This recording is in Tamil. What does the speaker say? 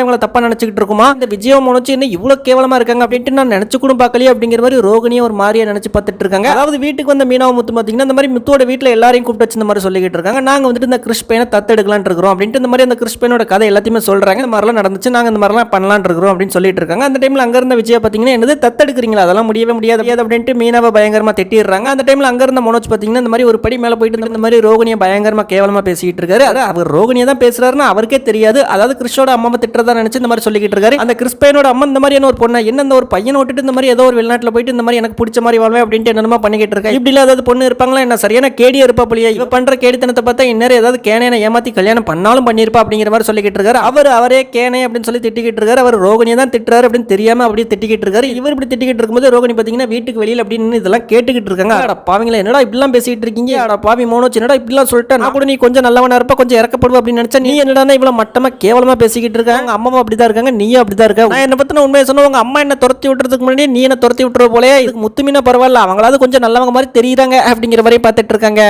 இவங்கள தப்பா நினைச்சிட்டு இருக்குமா, இந்த விஜயம் மனோஜ் என்ன இவ்வளவு கேவலமா இருக்காங்க அப்படின்ட்டு நான் நினைச்சு கூட பார்க்கலையே அப்படிங்கிற மாதிரி ரோகிணியும் ஒரு மாதிரியா நினைச்சு பார்த்துட்டு இருக்காங்க. அதாவது வீட்டுக்கு வந்த மீனாவும் முத்து பாத்தீங்கன்னா இந்த மாதிரி முத்தோட வீட்டுல எல்லாரையும் கூப்பிட்டு வச்சு இந்த மாதிரி சொல்லிக்கிட்டு இருக்காங்க. நாங்க வந்துட்டு இந்த கிறிஸ் பையனை தத்தெடுக்கலாம்னு இருக்கிறோம் அப்படின்ட்டு இந்த மாதிரி அந்த கிறிஸ் பையனோட கதை எல்லாத்தையுமே சொல்றாங்க. இந்த மாதிரிலாம் நடந்துச்சு, நாங்க இந்த மாதிரிலாம் பண்ணலாம்னு இருக்கிறோம் அப்படின்னு சொல்லிட்டு இருக்காங்க. அந்த டைம்ல அங்க இருந்த விஜயா பாத்தீங்கன்னா என்னது தத்தெடுக்கிறீங்களா, அதெல்லாம் முடியவே முடியாது அப்படின்ட்டு மீனாவை பயங்கரமா திட்டிடுறாங்க. அந்த டைம்ல அங்க இருந்த மனோஜ் பாத்தீங்கன்னா இந்த மாதிரி ஒரு படி மேல போயிட்டு இந்த மாதிரி ரோகிணியை பயங்கரமா கேவலமா பேசிக்கிட்டு இருக்காரு. அவர் ரோகிணியை தான் பேசுறாருன்னு அவருக்கே தெரியாது. அதாவது கிறிஸ்டோட அம்மாவை திட்டுறதா நினைச்சு இந்த மாதிரி சொல்லிக்கிட்டு இருக்காரு. அந்த கிறிஸ் பையனோட அம்மா இந்த மாதிரி ஒரு பொண்ணு என்ன இந்த ஒரு பையனை விட்டுட்டு இந்த மாதிரி ஏதோ ஒரு வெளிநாட்டுல போயிட்டு இந்த மாதிரி எனக்கு பிடிச்ச மாதிரி வாழ்வேன் அப்படின்ட்டு என்னமா பண்ணிக்கிட்டு இருக்கா. இப்படி ஏதாவது பொண்ணு இருப்பாங்களா என்ன, சரியான கேடியா இருப்பா போலியா, இவ பண்ற கேடித்தனத்தை பார்த்தா இன்னும் ஏதாவது கேனையை ஏமாத்தி கல்யாணம் பண்ணாலும் பண்ணிருப்பா அப்படிங்கிற மாதிரி சொல்லிக்கிட்டு இருக்காரு. அவரே கேனை அப்படின்னு சொல்லி திட்டிக்கிட்டு இருக்காரு. அவர் ரோகிணியை தான் திட்டுறாரு அப்படின்னு தெரியாம அப்படியே திட்டிக்கிட்டு இருக்காரு. இவர் இப்படி திட்டிக்கிட்டு இருக்கும்போது ரோகிணி பாத்தீங்கன்னா வீட்டுக்கு வெளியில அப்படின்னு இதெல்லாம் கேட்டுக்கிட்டு இருக்காங்க. அட பாவங்களா என்னடா இப்படிலாம் பேசிட்டு இருக்கீங்க, அட பாவி மோனோச் என்னடா இப்படிலாம் சொல்லிட்டேன், நான் கூட நீ கொஞ்சம் நல்லவனா இருப்ப கொஞ்சம் இறக்கப்படுவ அப்படின்னு நினைச்சா நீ என்னடா இவ்வளவு மட்டமா கேவலமா பேசிக்கிட்டு இருக்காங்க. அம்மாவும் அப்படிதான் இருக்காங்க, நீயும் அப்படிதான் இருக்க. நான் என்ன பத்தின உண்மையை சொன்ன உங்க அம்மா என்ன துரத்தி விட்டுறதுக்கு முன்னாடி நீ என்ன துரத்தி விட்டுற போலே, இதுக்கு முத்துமீனா பரவாயில்ல, அவங்களாவது கொஞ்சம் நல்லவங்க மாதிரி தெரியுறாங்க அப்படிங்கிற மாதிரி பார்த்துட்டு இருக்காங்க.